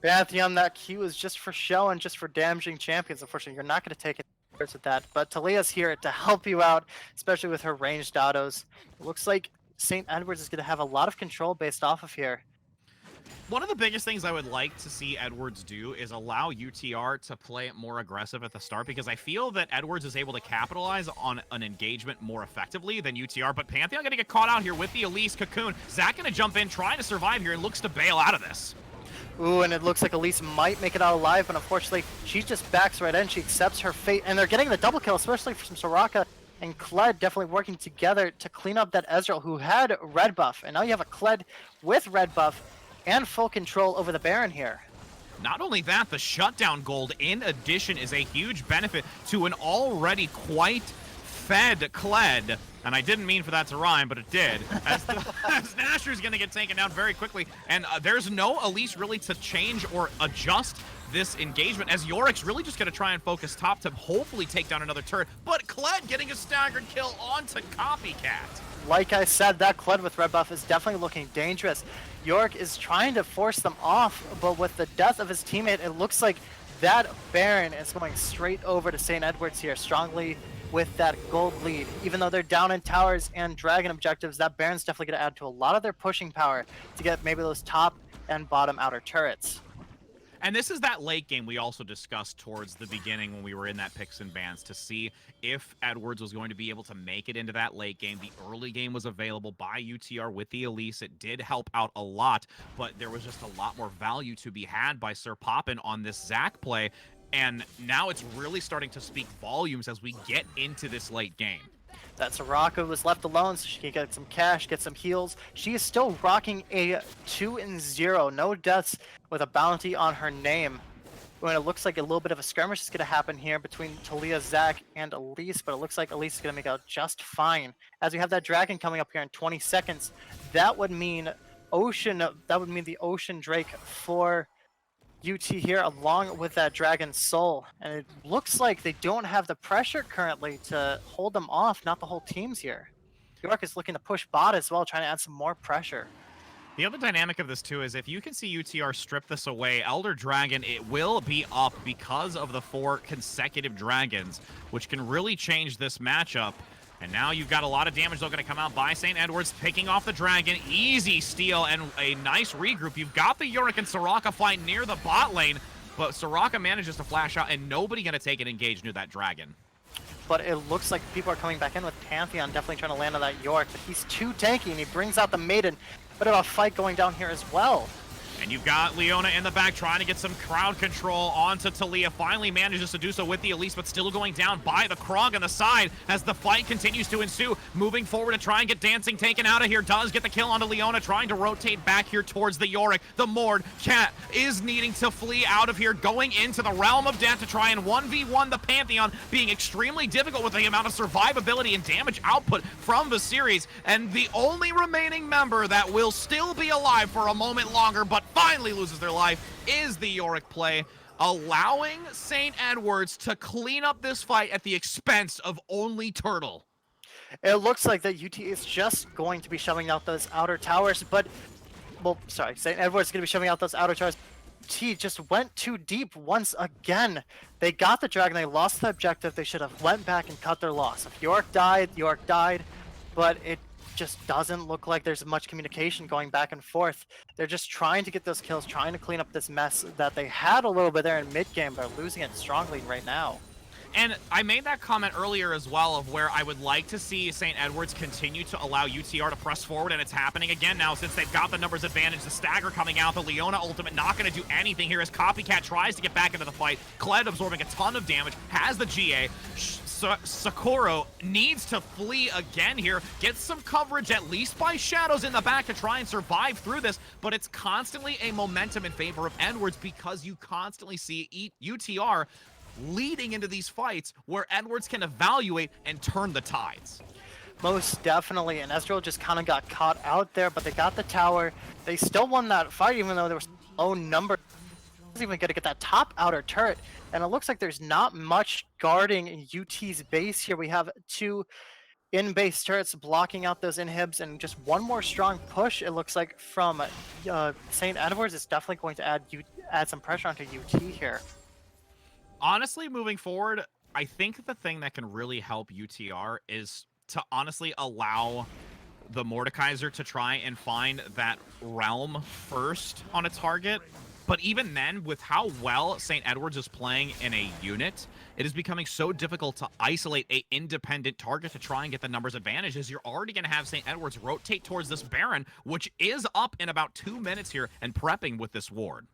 Pantheon, that Q is just for show and just for damaging champions. Unfortunately, you're not going to take it with that, but Talia's here to help you out, especially with her ranged autos. It looks like St. Edwards is going to have a lot of control based off of here. One of the biggest things I would like to see Edwards do is allow UTR to play it more aggressive at the start, because I feel that Edwards is able to capitalize on an engagement more effectively than UTR, but Pantheon going to get caught out here with the Elise Cocoon. Zac going to jump in, trying to survive here, and looks to bail out of this. Ooh, and it looks like Elise might make it out alive, but unfortunately, she just backs right in. She accepts her fate, and they're getting the double kill, especially from Soraka and Kled definitely working together to clean up that Ezreal, who had red buff. And now you have a Kled with red buff and full control over the Baron here. Not only that, the shutdown gold, in addition, is a huge benefit to an already quite fed Kled. And I didn't mean for that to rhyme, but it did. As Nasher's going to get taken down very quickly. And there's no Elise really to change or adjust this engagement, as Yorick's really just going to try and focus top to hopefully take down another turret. But Kled getting a staggered kill onto Copycat. Like I said, that Kled with red buff is definitely looking dangerous. Yorick is trying to force them off, but with the death of his teammate, it looks like that Baron is going straight over to St. Edwards here, strongly with that gold lead. Even though they're down in towers and dragon objectives, that Baron's definitely going to add to a lot of their pushing power to get maybe those top and bottom outer turrets. And this is that late game we also discussed towards the beginning when we were in that picks and bans, to see if Edwards was going to be able to make it into that late game. The early game was available by UTR with the Elise. It did help out a lot, but there was just a lot more value to be had by Sir Poppin on this Zac play. And now it's really starting to speak volumes as we get into this late game. That Soraka was left alone so she can get some cash, get some heals. She is still rocking a 2-0, no deaths, with a bounty on her name. When it looks like a little bit of a skirmish is going to happen here between Talia, Zac, and Elise, but it looks like Elise is going to make out just fine. As we have that dragon coming up here in 20 seconds, that would mean the Ocean Drake for UT here, along with that Dragon Soul. And it looks like they don't have the pressure currently to hold them off, not the whole team's here. York is looking to push bot as well, trying to add some more pressure. The other dynamic of this, too, is if you can see UTR strip this away, Elder Dragon, it will be up because of the 4 consecutive dragons, which can really change this matchup. And now you've got a lot of damage, though, going to come out by St. Edwards, picking off the dragon. Easy steal and a nice regroup. You've got the Yorick and Soraka fight near the bot lane, but Soraka manages to flash out, and nobody going to take an engage near that dragon. But it looks like people are coming back in with Pantheon, definitely trying to land on that York, but he's too tanky, and he brings out the Maiden. Bit of a fight going down here as well. And you've got Leona in the back trying to get some crowd control onto Talia. Finally manages to do so with the Elise, but still going down by the Krog on the side as the fight continues to ensue. Moving forward to try and get Dancing taken out of here. Does get the kill onto Leona, trying to rotate back here towards the Yorick. The Mord Cat is needing to flee out of here, going into the Realm of Death to try and 1v1 the Pantheon, being extremely difficult with the amount of survivability and damage output from the series. And the only remaining member that will still be alive for a moment longer, but finally loses their life, is the Yorick play, allowing St. Edwards to clean up this fight at the expense of only Turtle. It looks like that UT is just going to be shoving out those outer towers, but, well, sorry, St. Edwards is going to be shoving out those outer towers. UT just went too deep once again. They got the dragon, they lost the objective, they should have went back and cut their loss. If York died, but it just doesn't look like there's much communication going back and forth. They're just trying to get those kills, trying to clean up this mess that they had a little bit there in mid-game, but are losing it strongly right now. And I made that comment earlier as well of where I would like to see St. Edwards continue to allow UTR to press forward, and it's happening again now since they've got the numbers advantage. The stagger coming out, the Leona ultimate not going to do anything here as Copycat tries to get back into the fight. Kled absorbing a ton of damage, has the GA. Socorro needs to flee again here, gets some coverage at least by Shadows in the back to try and survive through this, but it's constantly a momentum in favor of Edwards because you constantly see UTR leading into these fights where Edwards can evaluate and turn the tides. Most definitely, and Ezreal just kind of got caught out there, but they got the tower. They still won that fight even though there was low number. Even going to get that top outer turret, and it looks like there's not much guarding in UT's base here. We have 2 in-base turrets blocking out those inhibs, and just one more strong push, it looks like, from St. Edwards is definitely going to add some pressure onto UT here. Honestly, moving forward, I think the thing that can really help UTR is to honestly allow the Mordekaiser to try and find that realm first on a target. But even then, with how well St. Edwards is playing in a unit, it is becoming so difficult to isolate an independent target to try and get the numbers advantage, as you're already going to have St. Edwards rotate towards this Baron, which is up in about 2 minutes here and prepping with this ward.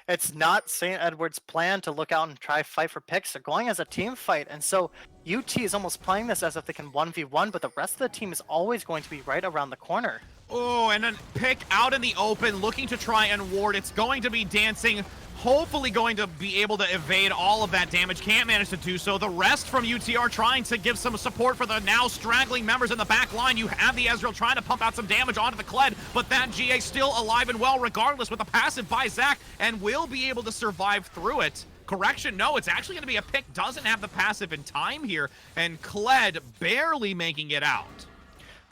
It's not St. Edwards' plan to look out and try fight for picks. They're going as a team fight, and so UT is almost playing this as if they can 1v1, but the rest of the team is always going to be right around the corner. Oh, and then Pick out in the open, looking to try and ward. It's going to be Dancing, hopefully going to be able to evade all of that damage. Can't manage to do so. The rest from UTR trying to give some support for the now straggling members in the back line. You have the Ezreal trying to pump out some damage onto the Kled, but that GA still alive and well regardless with a passive by Zac, and will be able to survive through it. Correction, no, it's actually going to be a Pick. Doesn't have the passive in time here, and Kled barely making it out.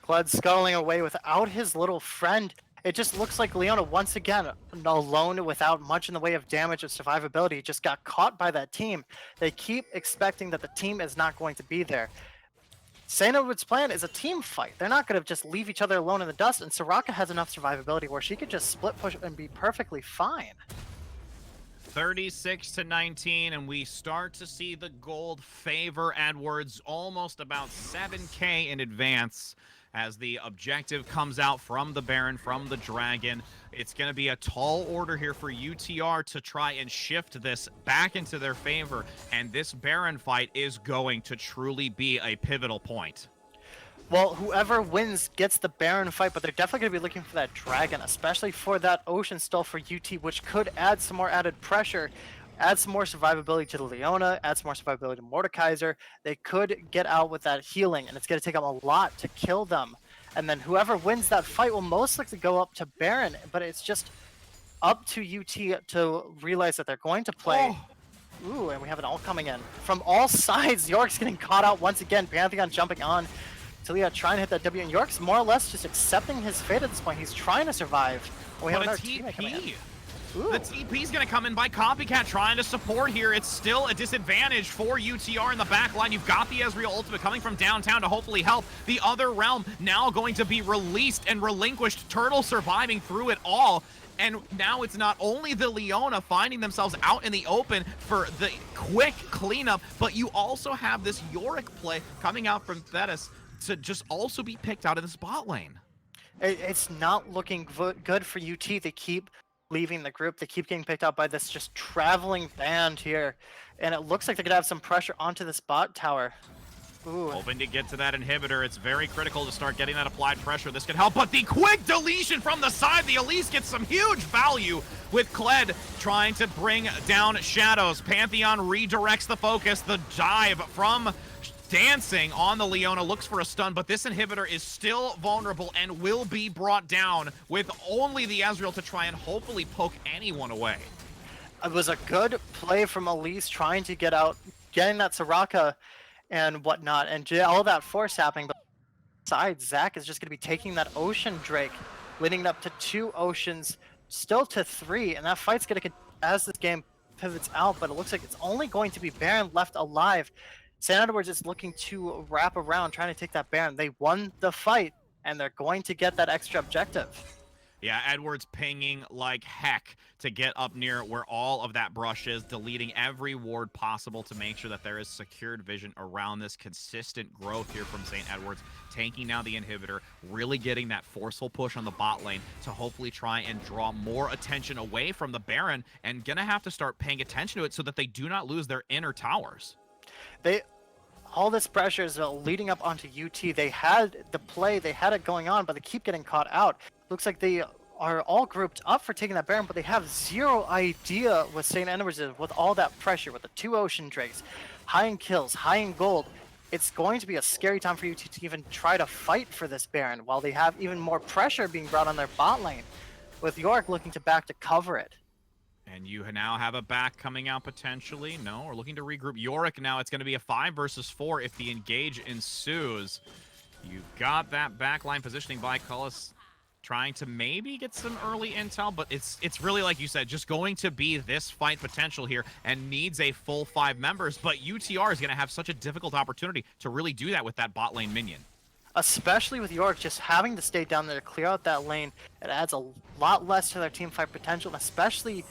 Kled scuttling away without his little friend. It just looks like Leona, once again, alone without much in the way of damage or survivability, just got caught by that team. They keep expecting that the team is not going to be there. St. Edwards' plan is a team fight. They're not going to just leave each other alone in the dust, and Soraka has enough survivability where she could just split push and be perfectly fine. 36-19, and we start to see the gold favor Edwards almost about 7K in advance as the objective comes out from the Baron, from the Dragon. It's going to be a tall order here for UTR to try and shift this back into their favor, and this Baron fight is going to truly be a pivotal point. Well, whoever wins gets the Baron fight, but they're definitely going to be looking for that Dragon, especially for that Ocean Stall for UT, which could add some more added pressure, add some more survivability to the Leona, add some more survivability to Mordekaiser. They could get out with that healing, and it's going to take them a lot to kill them. And then whoever wins that fight will most likely go up to Baron, but it's just up to UT to realize that they're going to play. Oh. Ooh, and we have it all coming in. From all sides, York's getting caught out once again. Pantheon jumping on Talia trying to hit that W, and York's more or less just accepting his fate at this point. He's trying to survive. We have But a another teammate coming in. TP. Ooh. The TP's going to come in by Copycat trying to support here. It's still a disadvantage for UTR in the back line. You've got the Ezreal ultimate coming from downtown to hopefully help. The other realm now going to be released and relinquished. Turtle surviving through it all. And now it's not only the Leona finding themselves out in the open for the quick cleanup, but you also have this Yorick play coming out from Thetis to just also be picked out in the spot lane. It's not looking good for UT. They keep leaving the group. They keep getting picked out by this just traveling band here. And it looks like they could have some pressure onto this bot tower. Ooh. Hoping to get to that inhibitor. It's very critical to start getting that applied pressure. This could help, but the quick deletion from the side, the Elise gets some huge value with Kled trying to bring down Shadows. Pantheon redirects the focus. The dive from Dancing on the Leona looks for a stun, but this inhibitor is still vulnerable and will be brought down with only the Ezreal to try and hopefully poke anyone away. It was a good play from Elise trying to get out, getting that Soraka and whatnot, and all that force happening. But besides, Zach is just going to be taking that Ocean Drake, leading up to 2 Oceans, still to 3, and that fight's going to continue as this game pivots out, but it looks like it's only going to be Baron left alive. St. Edwards is looking to wrap around, trying to take that Baron. They won the fight, and they're going to get that extra objective. Yeah, Edwards pinging like heck to get up near where all of that brush is, deleting every ward possible to make sure that there is secured vision around this consistent growth here from St. Edwards, tanking now the inhibitor, really getting that forceful push on the bot lane to hopefully try and draw more attention away from the Baron, and gonna have to start paying attention to it so that they do not lose their inner towers. All this pressure is leading up onto UT. They had the play, they had it going on, but they keep getting caught out. Looks like they are all grouped up for taking that Baron, but they have zero idea what St. Edwards is with all that pressure, with the 2 Ocean Drakes, high in kills, high in gold. It's going to be a scary time for UT to even try to fight for this Baron, while they have even more pressure being brought on their bot lane, with York looking to back to cover it. And you now have a back coming out potentially. No, we're looking to regroup. Yorick now, it's going to be a 5 versus 4 if the engage ensues. You've got that backline positioning by Cullis trying to maybe get some early intel, but it's really, like you said, just going to be this fight potential here and needs a full 5 members. But UTR is going to have such a difficult opportunity to really do that with that bot lane minion. Especially with York just having to stay down there to clear out that lane, it adds a lot less to their team fight potential, and especially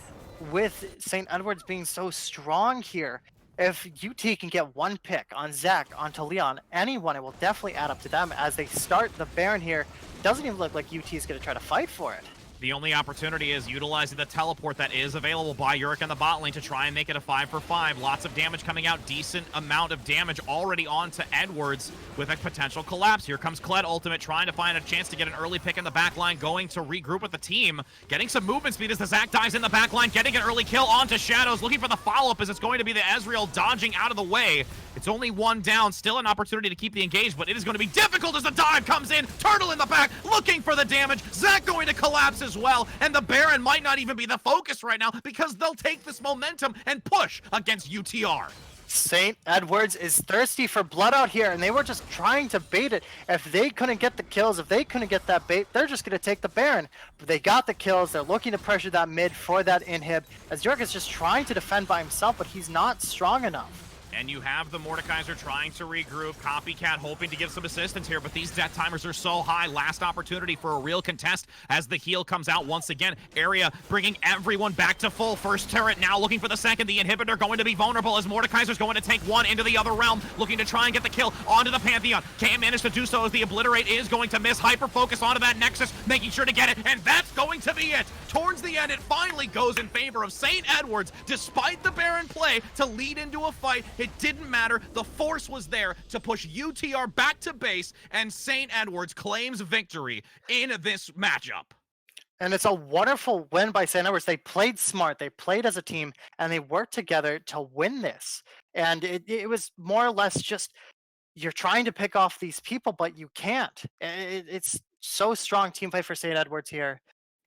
with St. Edwards being so strong here. If UT can get 1 pick on Zach, on Leon, anyone, it will definitely add up to them as they start the Baron here. Doesn't even look like UT is going to try to fight for it. The only opportunity is utilizing the teleport that is available by Yorick in the bot lane to try and make it a 5 for 5. Lots of damage coming out. Decent amount of damage already on to Edwards with a potential collapse. Here comes Kled ultimate trying to find a chance to get an early pick in the back line, going to regroup with the team. Getting some movement speed as the Zac dives in the back line, getting an early kill onto Shadows, looking for the follow-up as it's going to be the Ezreal dodging out of the way. It's only 1 down, still an opportunity to keep the engage, but it is going to be difficult as the dive comes in. Turtle in the back, looking for the damage. Zac going to collapse as well, and the Baron might not even be the focus right now because they'll take this momentum and push against UTR. St. Edwards is thirsty for blood out here, and they were just trying to bait it. If they couldn't get the kills, if they couldn't get that bait, they're just going to take the Baron. But they got the kills. They're looking to pressure that mid for that inhib, as York is just trying to defend by himself, but he's not strong enough. And you have the Mordekaiser trying to regroup. Copycat hoping to give some assistance here, but these death timers are so high. Last opportunity for a real contest as the heal comes out once again. Area bringing everyone back to full. First turret now looking for the second. The inhibitor going to be vulnerable as Mordekaiser's going to take 1 into the other realm, looking to try and get the kill onto the Pantheon. Can't manage to do so as the Obliterate is going to miss. Hyper focus onto that Nexus, making sure to get it, and that's going to be it. Towards the end, it finally goes in favor of St. Edwards, despite the Baron play to lead into a fight. It didn't matter. The force was there to push UTR back to base, and St. Edwards claims victory in this matchup. And it's a wonderful win by St. Edwards. They played smart, they played as a team, and they worked together to win this. And it was more or less just, you're trying to pick off these people, but you can't. It's so strong team fight for St. Edwards here.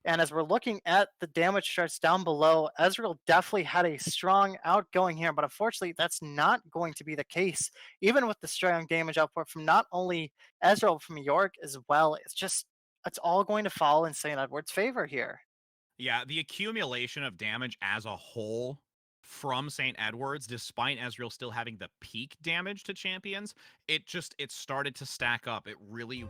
And as we're looking at the damage charts down below, Ezreal definitely had a strong outgoing here, but unfortunately, that's not going to be the case. Even with the strong damage output from not only Ezreal, but from York as well, it's all going to fall in St. Edward's favor here. Yeah, the accumulation of damage as a whole from St. Edwards, despite Ezreal still having the peak damage to champions, it started to stack up. It really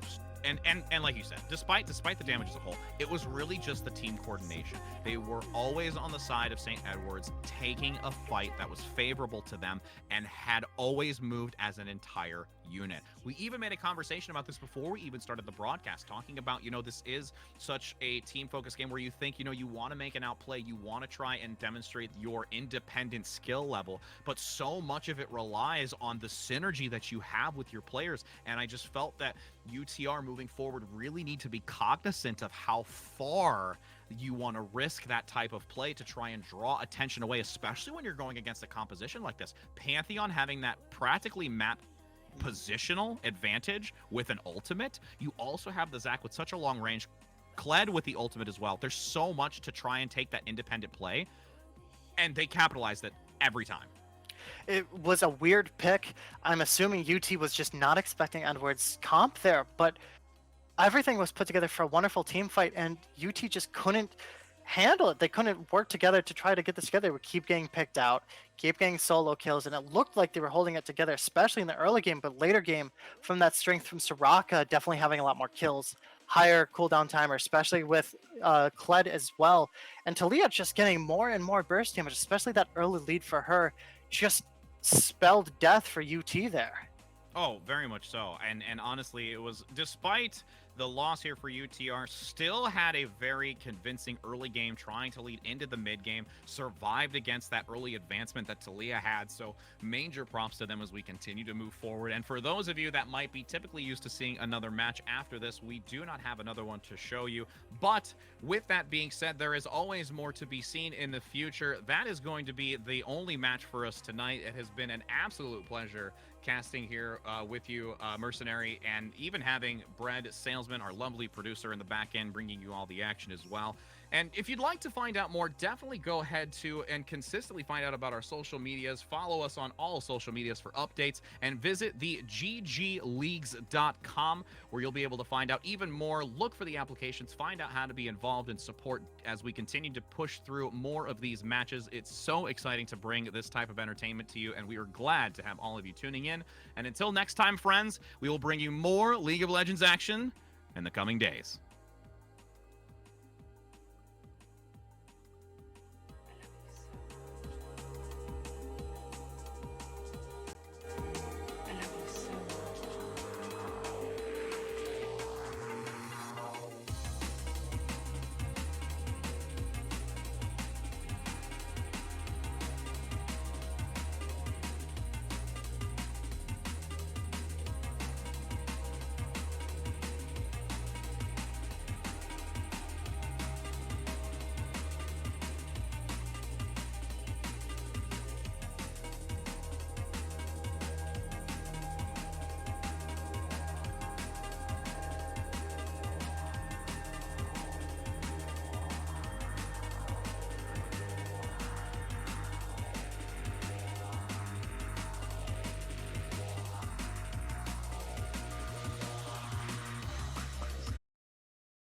and like you said, despite the damage as a whole, it was really just the team coordination. They were always on the side of St. Edwards, taking a fight that was favorable to them and had always moved as an entire unit. We even made a conversation about this before we even started the broadcast, talking about, this is such a team-focused game where you think, you want to make an outplay, you want to try and demonstrate your independent skill level, but so much of it relies on the synergy that you have with your players, and I just felt that UTR moving forward really need to be cognizant of how far you want to risk that type of play to try and draw attention away, especially when you're going against a composition like this. Pantheon having that practically map positional advantage with an ultimate. You also have the Zac with such a long range, Kled with the ultimate as well. There's so much to try and take that independent play, and they capitalized it every time. It was a weird pick. I'm assuming UT was just not expecting Edwards' comp there, but everything was put together for a wonderful team fight, and UT just couldn't handle it. They couldn't work together to try to get this together. They would keep getting picked out, keep getting solo kills, and it looked like they were holding it together, especially in the early game, but later game, from that strength from Soraka, definitely having a lot more kills, higher cooldown timer, especially with Kled as well. And Talia just getting more and more burst damage, especially that early lead for her, just spelled death for UT there. Oh, very much so. And honestly, it was, despite the loss here for UTR, still had a very convincing early game, trying to lead into the mid game, survived against that early advancement that Talia had. So major props to them as we continue to move forward. And for those of you that might be typically used to seeing another match after this, we do not have another one to show you. But with that being said, there is always more to be seen in the future. That is going to be the only match for us tonight. It has been an absolute pleasure casting here with you, Mercenary, and even having Brad Salesman, our lovely producer in the back end, bringing you all the action as well. And if you'd like to find out more, definitely go ahead to and consistently find out about our social medias. Follow us on all social medias for updates, and visit the GGLeagues.com, where you'll be able to find out even more. Look for the applications, find out how to be involved and support as we continue to push through more of these matches. It's so exciting to bring this type of entertainment to you, and we are glad to have all of you tuning in. And until next time, friends, we will bring you more League of Legends action in the coming days.